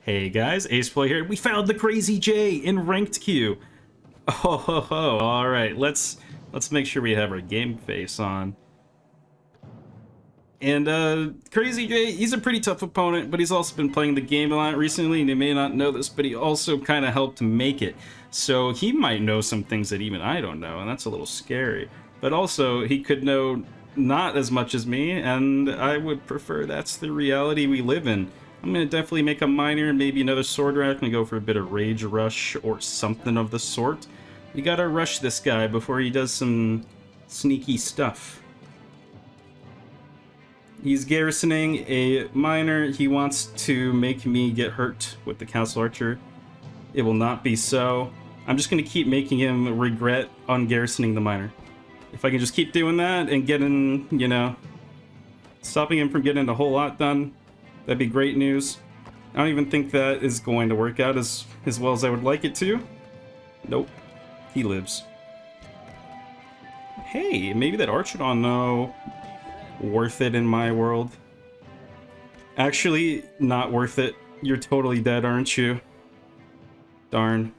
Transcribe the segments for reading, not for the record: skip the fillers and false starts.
Hey guys, AsePlayer here. We found the CRAZYJay in ranked queue. Oh ho ho! All right, let's make sure we have our game face on. And CRAZYJay, he's a pretty tough opponent, but he's also been playing the game a lot recently, and you may not know this, but he also kind of helped make it. So he might know some things that even I don't know, and that's a little scary. But also, he could know not as much as me, and I would prefer that's the reality we live in. I'm gonna definitely make a miner, maybe another sword rack, and go for a bit of rage rush or something of the sort. We gotta rush this guy before he does some sneaky stuff. He's garrisoning a miner. He wants to make me get hurt with the castle archer. It will not be so. I'm just gonna keep making him regret on garrisoning the miner. If I can just keep doing that and getting, you know, stopping him from getting a whole lot done, that'd be great news. I don't even think that is going to work out as well as I would like it to. Nope. He lives. Hey, maybe that Archidon, though, worth it in my world. Actually, not worth it. You're totally dead, aren't you? Darn.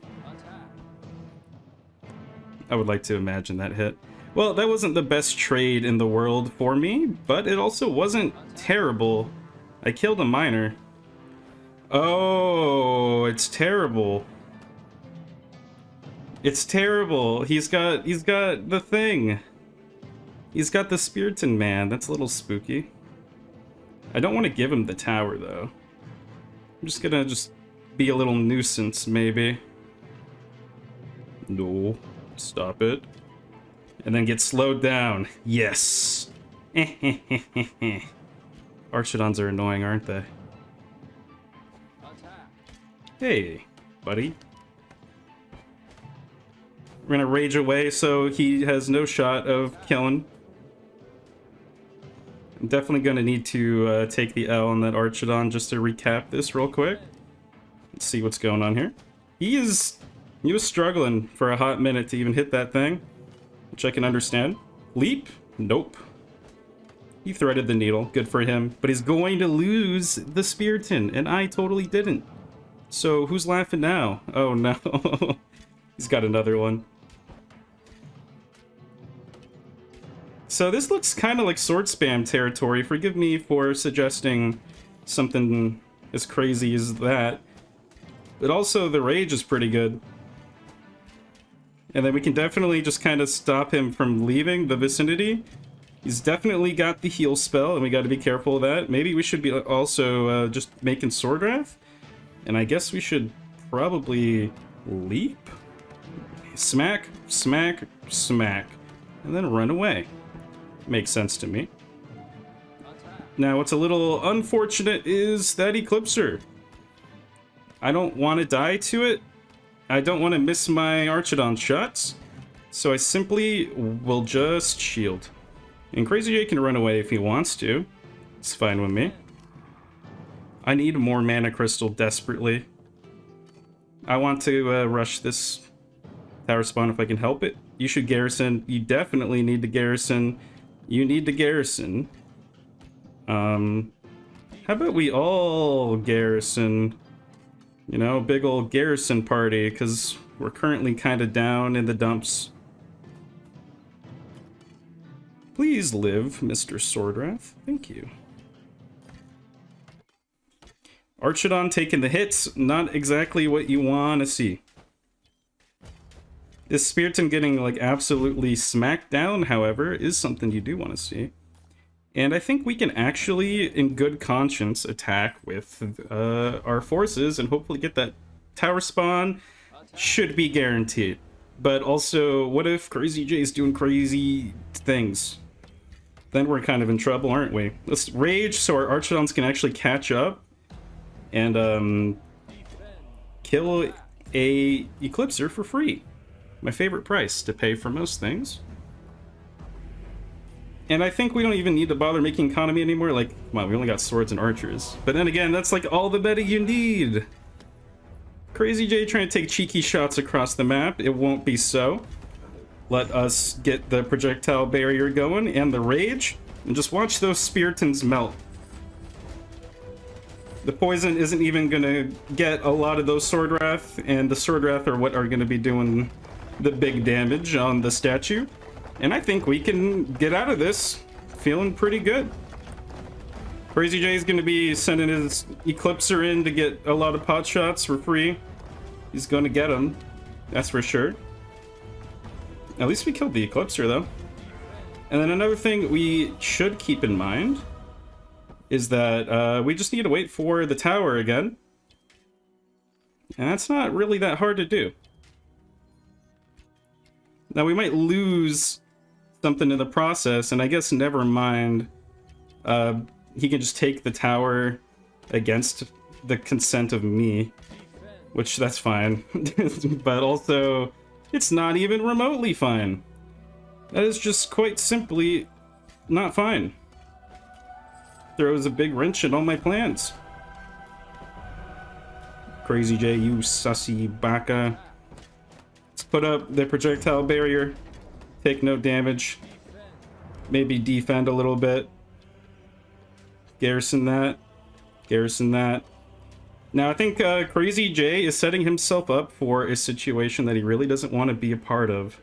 I would like to imagine that hit. Well, that wasn't the best trade in the world for me, but it also wasn't terrible. I killed a miner. Oh, it's terrible. It's terrible. He's got the thing. He's got the Spiriton Man. That's a little spooky. I don't want to give him the tower though. I'm just gonna be a little nuisance maybe. No, stop it. And then get slowed down. Yes. Archidons are annoying, aren't they? Hey, buddy. We're gonna rage away so he has no shot of killing. I'm definitely gonna need to take the L on that Archidon just to recap this real quick. Let's see what's going on here. He was struggling for a hot minute to even hit that thing, which I can understand. Leap? Nope. He threaded the needle. Good for him. But he's going to lose the Spiriton, and I totally didn't. So who's laughing now? Oh no. He's got another one. So this looks kind of like sword spam territory. Forgive me for suggesting something as crazy as that. But also the rage is pretty good. And then we can definitely just kind of stop him from leaving the vicinity. He's definitely got the heal spell, and we got to be careful of that. Maybe we should be also just making sword wrath. And I guess we should probably leap. Smack, smack, smack. And then run away. Makes sense to me. Now, what's a little unfortunate is that Eclipser. I don't want to die to it. I don't want to miss my Archidon shots. So I simply will just shield. And CRAZYJay can run away if he wants to. It's fine with me. I need more mana crystal desperately. I want to rush this tower spawn if I can help it. You should garrison. You definitely need to garrison. You need to garrison. How about we all garrison? You know, big old garrison party, because we're currently kind of down in the dumps. Please live, Mr. Swordwrath. Thank you. Archidon taking the hits, not exactly what you want to see. This Spiriton getting, like, absolutely smacked down, however, is something you do want to see. And I think we can actually, in good conscience, attack with our forces and hopefully get that tower spawn. Should be guaranteed. But also, what if CRAZYJay is doing crazy things? Then we're kind of in trouble, aren't we? Let's rage so our Archidons can actually catch up and kill a Eclipser for free. My favorite price to pay for most things. And I think we don't even need to bother making economy anymore. Like, come on, we only got swords and archers. But then again, that's like all the meta you need. CRAZYJay trying to take cheeky shots across the map. It won't be so. Let us get the projectile barrier going and the rage. And just watch those Spiritons melt. The poison isn't even gonna get a lot of those Sword Wrath, and the Sword Wrath are what are gonna be doing the big damage on the statue. And I think we can get out of this feeling pretty good. CRAZYJay is gonna be sending his Eclipser in to get a lot of pot shots for free. He's gonna get them, that's for sure. At least we killed the Eclipser though. And then another thing we should keep in mind is that we just need to wait for the tower again. And that's not really that hard to do. Now we might lose something in the process, and I guess never mind. He can just take the tower against the consent of me, which that's fine. But also, it's not even remotely fine. That is just quite simply not fine. Throws a big wrench in all my plans. CRAZYJay, you sussy baka. Let's put up the projectile barrier. Take no damage. Maybe defend a little bit. Garrison that. Garrison that. Now I think CRAZYJay is setting himself up for a situation that he really doesn't want to be a part of.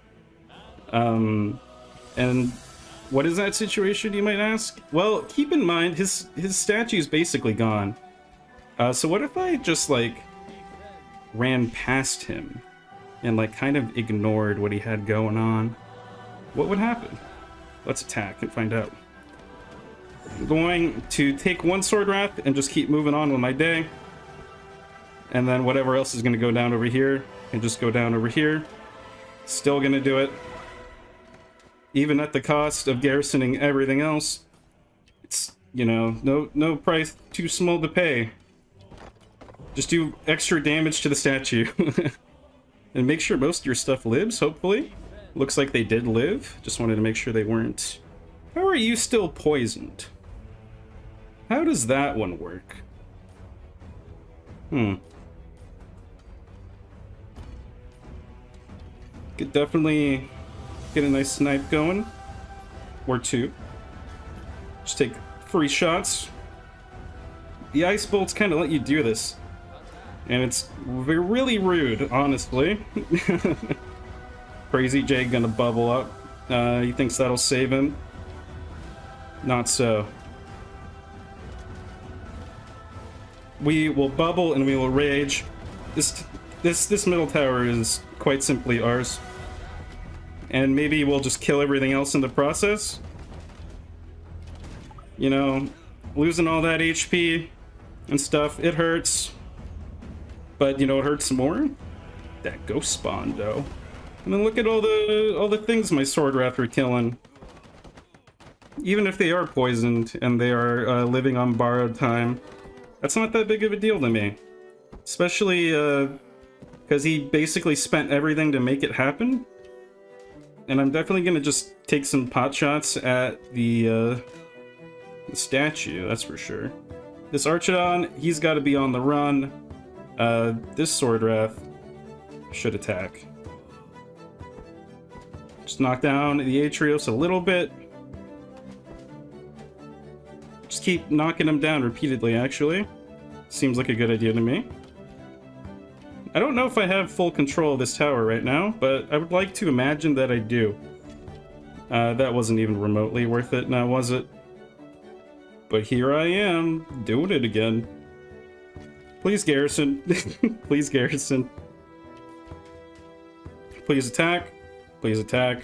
And what is that situation, you might ask? Well, keep in mind, his statue's basically gone. So what if I just, like, ran past him and, like, kind of ignored what he had going on? What would happen? Let's attack and find out. I'm going to take one Sword Wrath and just keep moving on with my day. And then whatever else is going to go down over here can just go down over here. Still going to do it. Even at the cost of garrisoning everything else. It's, you know, no price too small to pay. Just do extra damage to the statue. And make sure most of your stuff lives, hopefully. Looks like they did live. Just wanted to make sure they weren't. How are you still poisoned? How does that one work? Could definitely get a nice snipe going. Or two. Just take free shots. The ice bolts kind of let you do this. And it's really rude, honestly. CRAZYJay gonna bubble up. He thinks that'll save him. Not so. We will bubble and we will rage. This middle tower is quite simply ours. And maybe we'll just kill everything else in the process. You know, losing all that HP and stuff, it hurts. But you know it hurts more? That ghost spawn though. And then look at all the things my Sword Wrath are killing. Even if they are poisoned and they are living on borrowed time, that's not that big of a deal to me. Especially because he basically spent everything to make it happen. And I'm definitely gonna just take some pot shots at the statue, that's for sure. This Archidon, he's got to be on the run. This Sword Wrath should attack. Just knock down the Atrios a little bit. Just keep knocking him down repeatedly, actually. Seems like a good idea to me. I don't know if I have full control of this tower right now, but I would like to imagine that I do. That wasn't even remotely worth it, now was it? But here I am, doing it again. Please garrison. Please garrison. Please attack. Please attack.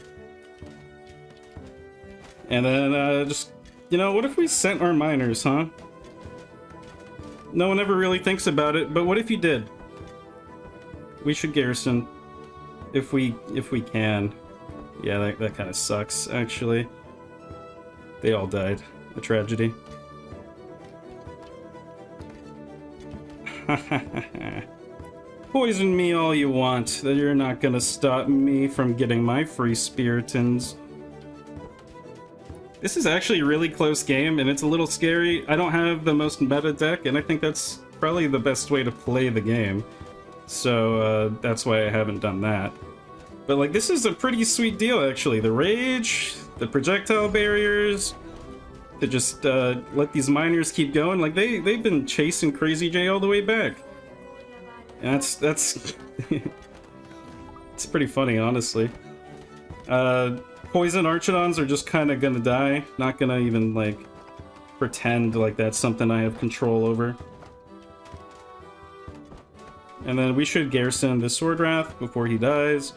And then just, you know, what if we sent our miners, huh? No one ever really thinks about it, but what if you did? We should garrison if we can. Yeah, that kind of sucks, actually. They all died. A tragedy. Poison me all you want, that you're not gonna stop me from getting my free Spiritins. This is actually a really close game, and it's a little scary. I don't have the most meta deck, and I think that's probably the best way to play the game. So, that's why I haven't done that. But, like, this is a pretty sweet deal, actually. The Rage, the projectile barriers, to just let these miners keep going. Like they've been chasing CRAZYJay all the way back. And that's it's pretty funny, honestly. Poison Archidons are just kind of gonna die. Not gonna even like pretend like that's something I have control over. And then we should garrison the Swordwrath before he dies.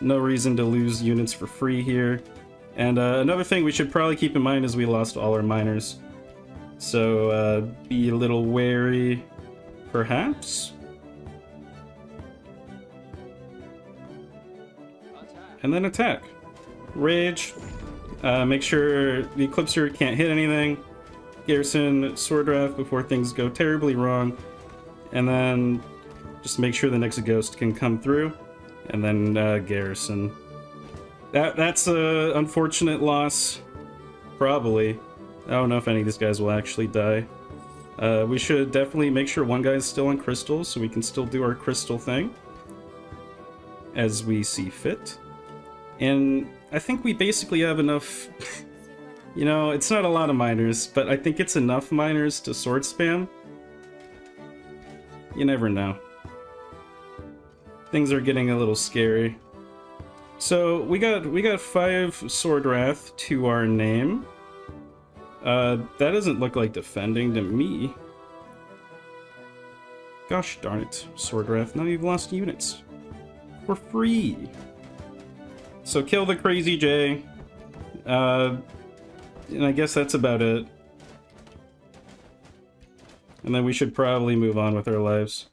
No reason to lose units for free here. And another thing we should probably keep in mind is we lost all our miners. So be a little wary, perhaps. And then attack. Rage. Make sure the Eclipser can't hit anything. Garrison Swordwrath before things go terribly wrong. And then just make sure the next ghost can come through. And then garrison. That's a unfortunate loss. Probably. I don't know if any of these guys will actually die. We should definitely make sure one guy's still on crystals so we can still do our crystal thing as we see fit. And I think we basically have enough. You know, it's not a lot of miners, but I think it's enough miners to sword spam. You never know. Things are getting a little scary. So we got 5 Swordwrath to our name. That doesn't look like defending to me. Gosh darn it, Swordwrath, now you've lost units. For free. So kill the CRAZYJay. And I guess that's about it. And then we should probably move on with our lives.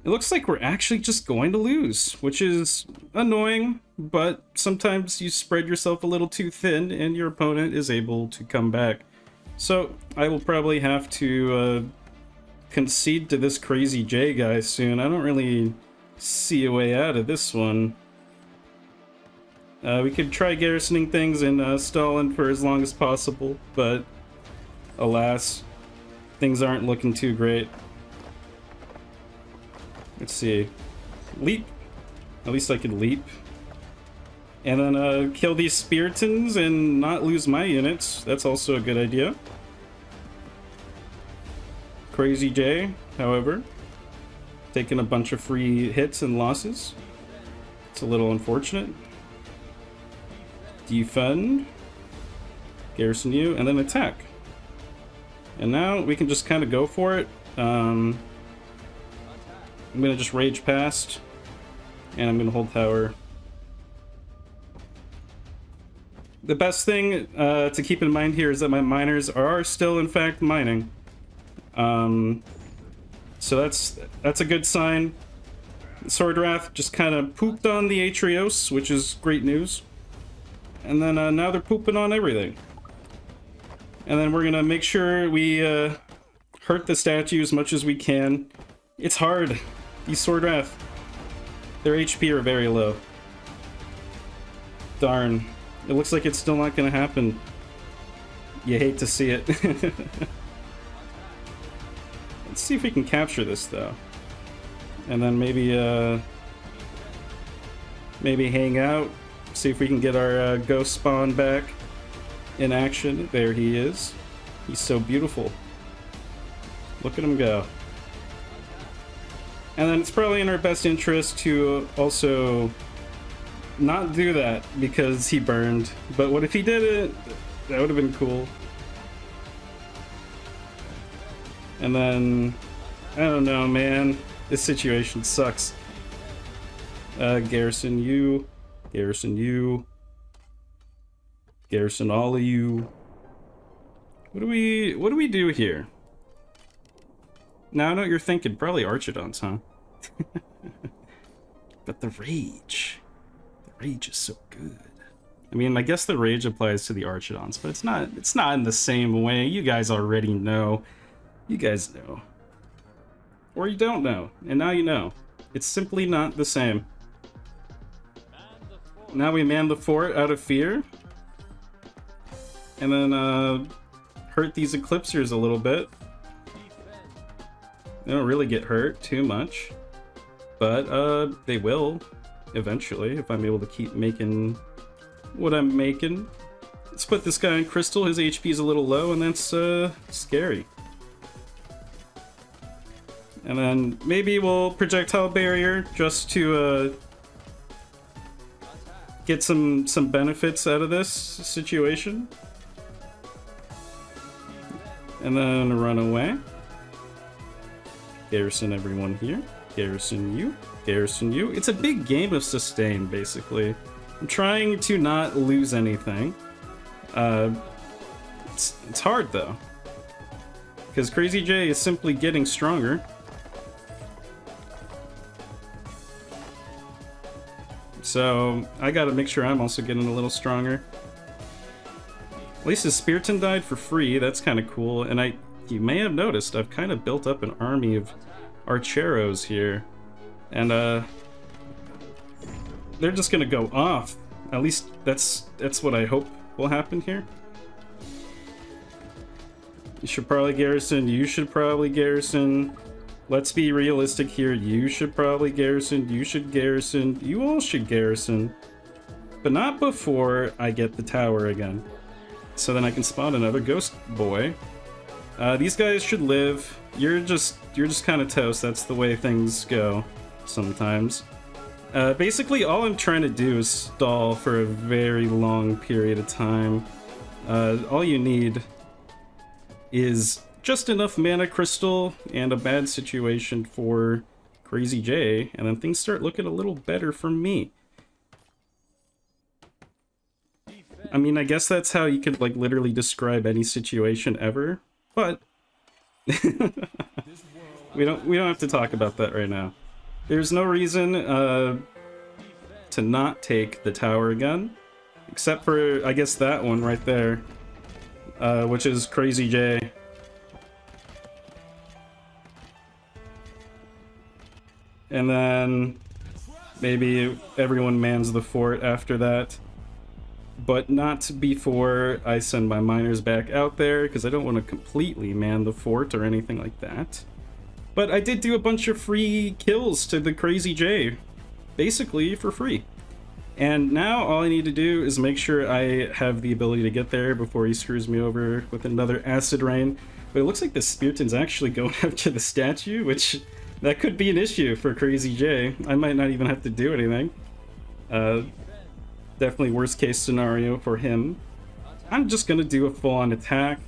It looks like we're actually just going to lose, which is annoying, but sometimes you spread yourself a little too thin and your opponent is able to come back. So I will probably have to concede to this CRAZYJay guy soon. I don't really see a way out of this one. We could try garrisoning things and stalling for as long as possible, but alas, things aren't looking too great. Let's see. Leap. At least I could leap. And then kill these Spiritans and not lose my units. That's also a good idea. CRAZYJay, however, taking a bunch of free hits and losses. It's a little unfortunate. Defend. Garrison you, and then attack. And now we can just kind of go for it. I'm gonna just rage past, and I'm gonna hold tower. The best thing to keep in mind here is that my miners are still, in fact, mining. So that's a good sign. Swordwrath just kind of pooped on the Atrios, which is great news. And then now they're pooping on everything. And then we're gonna make sure we hurt the statue as much as we can. It's hard. These Swordwrath, their HP are very low. Darn. It looks like it's still not gonna happen. You hate to see it. Let's see if we can capture this, though. And then maybe hang out. See if we can get our ghost spawn back in action. There he is. He's so beautiful. Look at him go. And then it's probably in our best interest to also not do that because he burned. But what if he did it? That would have been cool. And then, I don't know, man. This situation sucks. Garrison you. Garrison you. Garrison all of you. What do we do here? Now I know what you're thinking. Probably Archidons, huh? But the rage. The rage is so good. I mean, I guess the rage applies to the Archidons, but it's not in the same way. You guys already know. You guys know. Or you don't know. And now you know. It's simply not the same. Now we man the fort out of fear. And then hurt these Eclipsers a little bit. They don't really get hurt too much, but they will eventually if I'm able to keep making what I'm making. Let's put this guy on Crystal. His HP is a little low, and that's scary. And then maybe we'll projectile barrier just to get some benefits out of this situation. And then run away. Garrison everyone here. Garrison you. Garrison you. It's a big game of sustain, basically. I'm trying to not lose anything. It's hard, though. Because CRAZYJAY is simply getting stronger. So, I gotta make sure I'm also getting a little stronger. At least his Spearton died for free, that's kind of cool. And you may have noticed, I've kind of built up an army of Archeros here. And, they're just gonna go off. At least that's what I hope will happen here. You should probably garrison, you should probably garrison. Let's be realistic here, you should probably garrison, you should garrison, you all should garrison. But not before I get the tower again. So then I can spawn another ghost boy. These guys should live. You're just kind of toast, that's the way things go sometimes. Basically all I'm trying to do is stall for a very long period of time. All you need is just enough mana crystal and a bad situation for CRAZYJAY, and then things start looking a little better for me. I mean, I guess that's how you could like literally describe any situation ever, but we don't have to talk about that right now. There's no reason to not take the tower again, except for I guess that one right there, which is CRAZYJAY. And then maybe everyone mans the fort after that. But not before I send my miners back out there, because I don't want to completely man the fort or anything like that. But I did do a bunch of free kills to the CRAZYJAY, basically for free. And now all I need to do is make sure I have the ability to get there before he screws me over with another acid rain. But it looks like the Spearton's actually going after the statue, which that could be an issue for CRAZYJAY. I might not even have to do anything. Definitely worst case scenario for him. I'm just gonna do a full-on attack,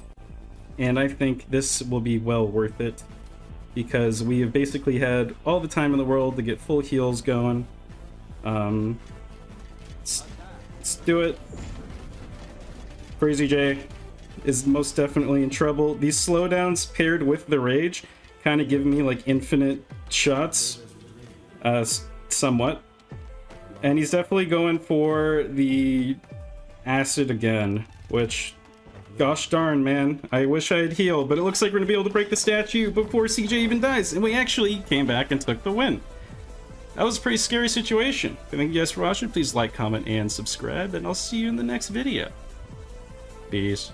and I think this will be well worth it, because we have basically had all the time in the world to get full heals going. Let's do it. CRAZYJAY is most definitely in trouble. These slowdowns paired with the rage kind of give me like infinite shots, somewhat. And he's definitely going for the acid again, which, gosh darn, man, I wish I had healed, but it looks like we're gonna be able to break the statue before CJ even dies, and we actually came back and took the win. That was a pretty scary situation. Thank you guys for watching. Please like, comment, and subscribe, and I'll see you in the next video. Peace.